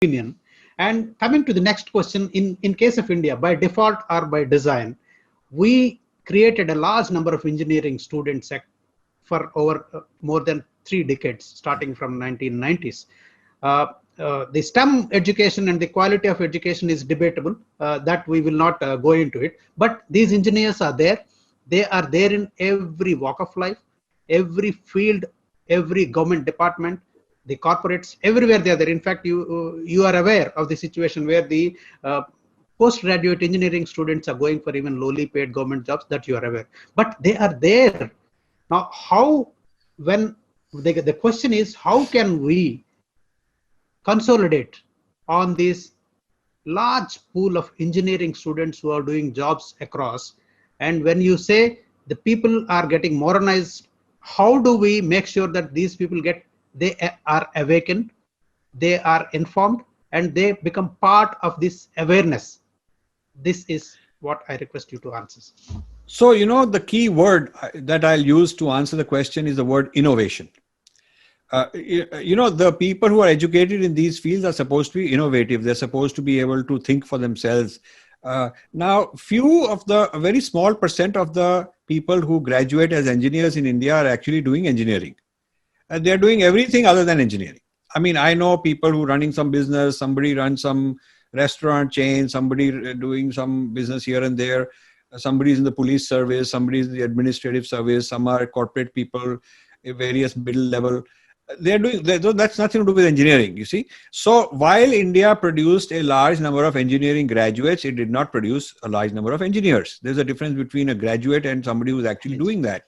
opinion. And coming to the next question, in case of India, by default or by design, we created a large number of engineering students for over more than 3 decades, starting from 1990s. The STEM education and the quality of education is debatable. That we will not go into it. But these engineers are there. They are there in every walk of life, every field, every government department, the corporates, everywhere they are there. In fact, you are aware of the situation where the postgraduate engineering students are going for even lowly paid government jobs, that you are aware. But they are there. Now, the question is, how can we consolidate on this large pool of engineering students who are doing jobs across? And when you say the people are getting modernized, how do we make sure that these people they are awakened, they are informed, and they become part of this awareness? This is what I request you to answer. So, the key word that I'll use to answer the question is the word innovation. The people who are educated in these fields are supposed to be innovative. They're supposed to be able to think for themselves. Now, a very small percent of the people who graduate as engineers in India are actually doing engineering. They're doing everything other than engineering. I mean, I know people who are running some business, somebody runs some restaurant chain, somebody doing some business here and there, somebody's in the police service, somebody's in the administrative service, some are corporate people, various middle level. That's nothing to do with engineering, you see. So while India produced a large number of engineering graduates, it did not produce a large number of engineers. There's a difference between a graduate and somebody who's actually doing that.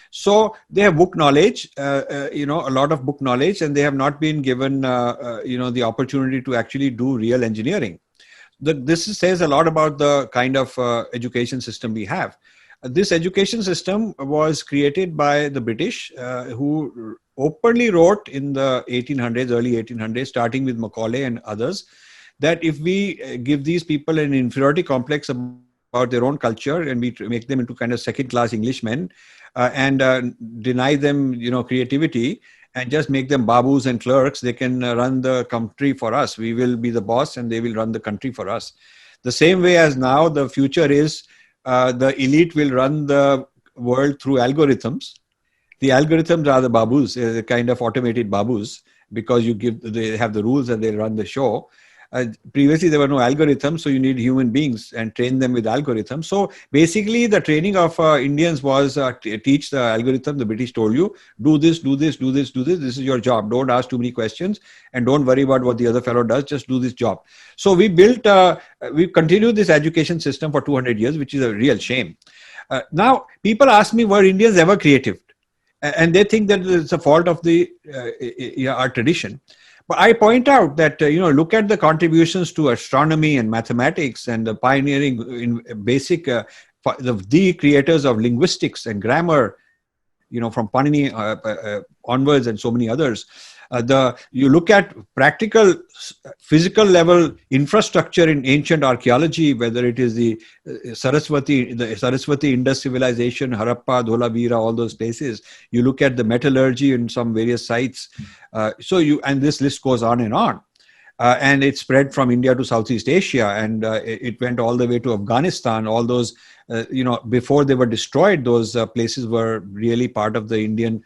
So they have book knowledge, a lot of book knowledge, and they have not been given, the opportunity to actually do real engineering. This says a lot about the kind of education system we have. This education system was created by the British, who openly wrote in the early 1800s, starting with Macaulay and others, that if we give these people an inferiority complex about their own culture and we make them into kind of second-class Englishmen and deny them, creativity and just make them babus and clerks, they can run the country for us. We will be the boss and they will run the country for us. The same way as now, the future is the elite will run the world through algorithms. The algorithms are the babus, the kind of automated babus, because they have the rules and they run the show. Previously, there were no algorithms, so you need human beings and train them with algorithms. So basically, the training of Indians was teach the algorithm. The British told you, do this, do this, do this, do this. This is your job. Don't ask too many questions and don't worry about what the other fellow does. Just do this job. So we continued this education system for 200 years, which is a real shame. Now, people ask me, were Indians ever creative? And they think that it's a fault of our tradition. But I point out that, look at the contributions to astronomy and mathematics and the pioneering in basic, the creators of linguistics and grammar, from Panini onwards and so many others. You look at practical, physical level infrastructure in ancient archaeology, whether it is the Saraswati Indus civilization, Harappa, Dholavira, all those places. You look at the metallurgy in some various sites. And this list goes on and on. And it spread from India to Southeast Asia, and it went all the way to Afghanistan. All those, before they were destroyed, those places were really part of the Indian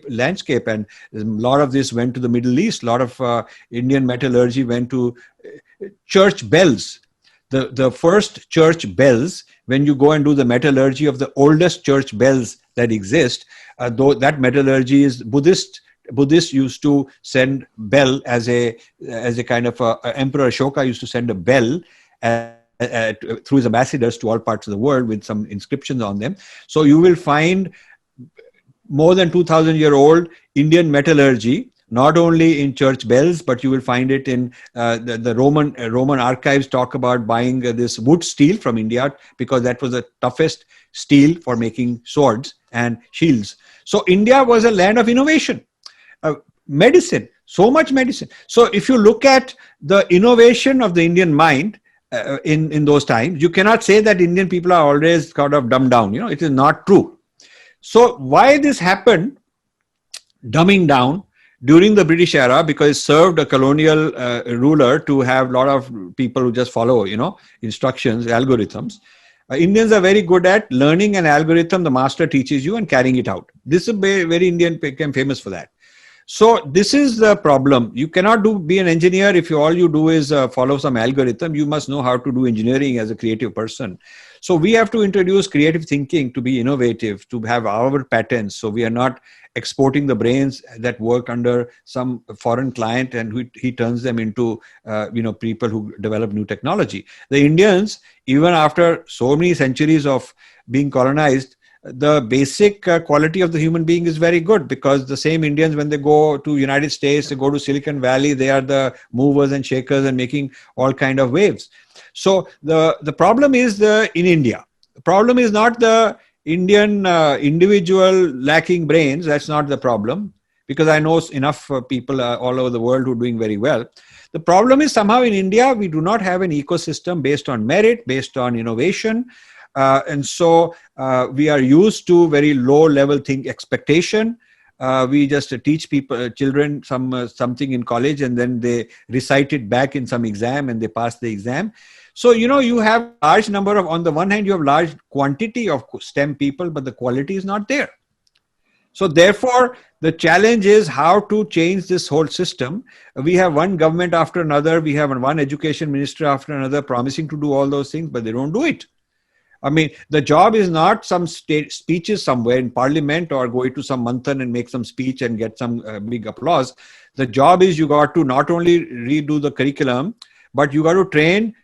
landscape. And a lot of this went to the Middle East. A lot of Indian metallurgy went to church bells. The first church bells, when you go and do the metallurgy of the oldest church bells that exist, though that metallurgy is Buddhist. Buddhists used to send bell as a kind of Emperor Ashoka used to send a bell through his ambassadors to all parts of the world with some inscriptions on them. So you will find more than 2,000-year-old Indian metallurgy, not only in church bells, but you will find it in the Roman archives talk about buying this wood steel from India because that was the toughest steel for making swords and shields. So India was a land of innovation. Medicine, so much medicine. So if you look at the innovation of the Indian mind in those times, you cannot say that Indian people are always kind of dumbed down. It is not true. So why this happened, dumbing down, during the British era, because it served a colonial ruler to have a lot of people who just follow, instructions, algorithms. Indians are very good at learning an algorithm the master teaches you and carrying it out. This is very Indian, became famous for that. So this is the problem. You cannot be an engineer if all you do is follow some algorithm. You must know how to do engineering as a creative person. So we have to introduce creative thinking to be innovative, to have our patents. So we are not exporting the brains that work under some foreign client and he turns them into people who develop new technology. The Indians, even after so many centuries of being colonized, the basic quality of the human being is very good, because the same Indians, when they go to United States, they go to Silicon Valley, they are the movers and shakers and making all kind of waves. So the problem is in India. The problem is not the Indian individual lacking brains. That's not the problem, because I know enough people all over the world who are doing very well. The problem is somehow in India, we do not have an ecosystem based on merit, based on innovation. And so we are used to very low level expectation. We just teach children something in college, and then they recite it back in some exam and they pass the exam. So, you have large number of, on the one hand, you have large quantity of STEM people, but the quality is not there. So therefore, the challenge is how to change this whole system. We have one government after another. We have one education minister after another promising to do all those things, but they don't do it. I mean, the job is not some state speeches somewhere in parliament or going to some manthan and make some speech and get some big applause. The job is you got to not only redo the curriculum, but you got to train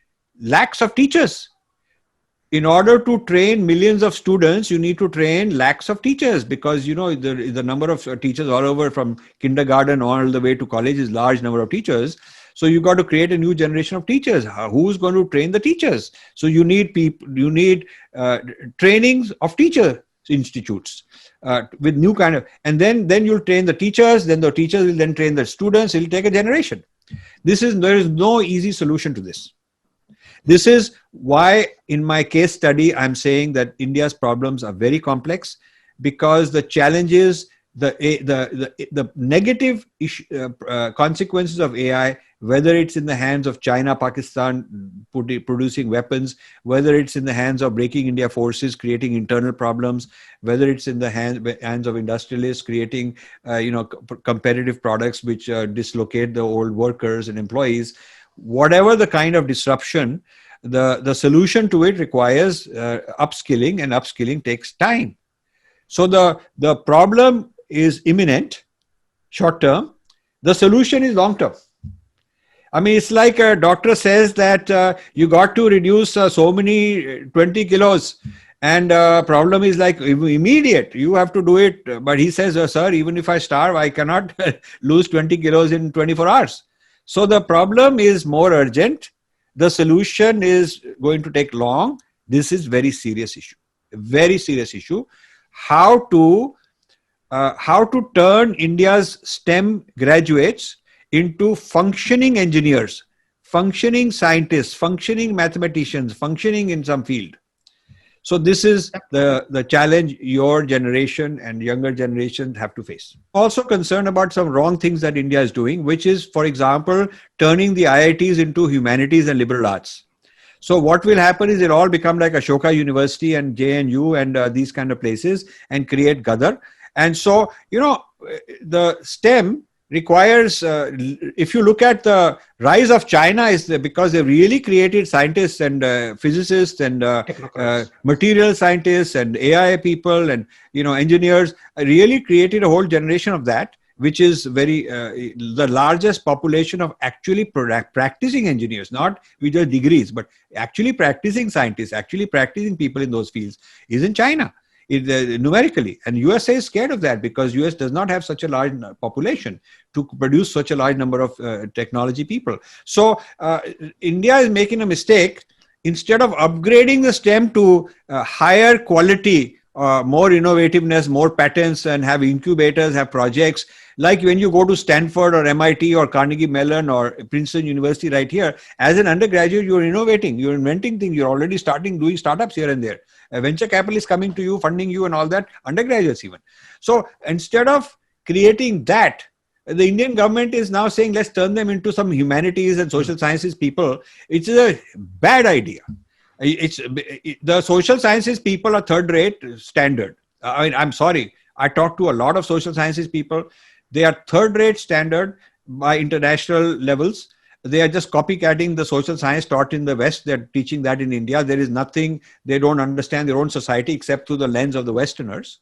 lakhs of teachers. In order to train millions of students, you need to train lakhs of teachers, because, the number of teachers all over from kindergarten all the way to college is large number of teachers. So you got to create a new generation of teachers. Who's going to train the teachers? So you need trainings of teacher institutes with new kind of, and then you'll train the teachers. Then the teachers will then train the students. It'll take a generation. There is no easy solution to this. This is why in my case study, I'm saying that India's problems are very complex, because the challenges, the negative consequences of AI, whether it's in the hands of China, Pakistan producing weapons, whether it's in the hands of breaking India forces, creating internal problems, whether it's in the hands of industrialists creating competitive products which dislocate the old workers and employees, whatever the kind of disruption, the solution to it requires upskilling, and upskilling takes time. So the problem is imminent, short term. The solution is long term. I mean, it's like a doctor says that you got to reduce so many 20 kilos, and problem is like immediate. You have to do it. But he says, sir, even if I starve, I cannot lose 20 kilos in 24 hours. So the problem is more urgent. The solution is going to take long. This is very serious issue. Very serious issue. How to turn India's STEM graduates into functioning engineers, functioning scientists, functioning mathematicians, functioning in some field. So this is the challenge your generation and younger generations have to face. Also concerned about some wrong things that India is doing, which is, for example, turning the IITs into humanities and liberal arts. So what will happen is it all become like Ashoka University and JNU and these kind of places, and create Gadar. And so, the STEM requires, if you look at the rise of China, is because they really created scientists and physicists and material scientists and AI people and engineers, really created a whole generation of that, which is the largest population of actually practicing engineers, not with their degrees, but actually practicing scientists, actually practicing people in those fields, is in China. Numerically, and USA is scared of that, because US does not have such a large population to produce such a large number of technology people. So India is making a mistake. Instead of upgrading the STEM to higher quality, more innovativeness, more patents, and have incubators, have projects, like when you go to Stanford or MIT or Carnegie Mellon or Princeton University right here, as an undergraduate, you're innovating, you're inventing things, you're already starting doing startups here and there. Venture capital is coming to you, funding you and all that, undergraduates even. So instead of creating that, The Indian government is now saying, let's turn them into some humanities and social sciences people. It's a bad idea. The social sciences people are third rate standard. I mean, I'm sorry. I talk to a lot of social sciences people. They are third rate standard by international levels. They are just copycatting the social science taught in the West. They're teaching that in India. There is nothing, they don't understand their own society except through the lens of the Westerners.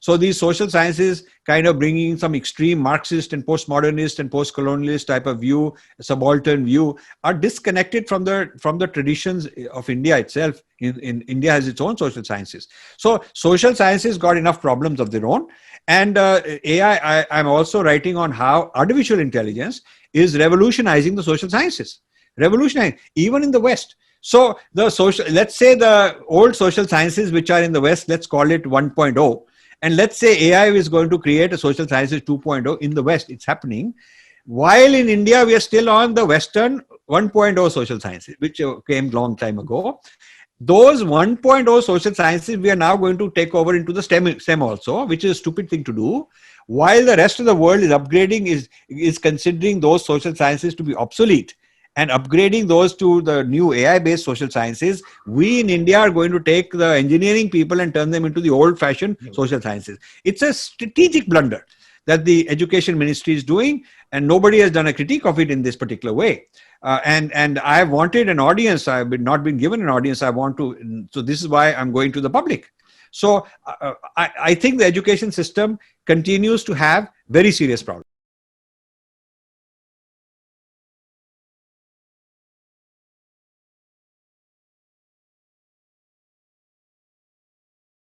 So these social sciences kind of bringing some extreme Marxist and postmodernist and post-colonialist type of view, subaltern view, are disconnected from the traditions of India itself. In India has its own social sciences. So social sciences got enough problems of their own. And AI, I'm also writing on how artificial intelligence is revolutionizing the social sciences, revolutionizing even in the West. So let's say the old social sciences which are in the West, let's call it 1.0. And let's say AI is going to create a social sciences 2.0 in the West. It's happening. While in India, we are still on the Western 1.0 social sciences, which came long time ago. Those 1.0 social sciences, we are now going to take over into the STEM also, which is a stupid thing to do. While the rest of the world is upgrading, is considering those social sciences to be obsolete and upgrading those to the new AI-based social sciences, we in India are going to take the engineering people and turn them into the old-fashioned social sciences. It's a strategic blunder that the education ministry is doing, and nobody has done a critique of it in this particular way. And I wanted an audience. I've not been given an audience. So this is why I'm going to the public. So I think the education system continues to have very serious problems.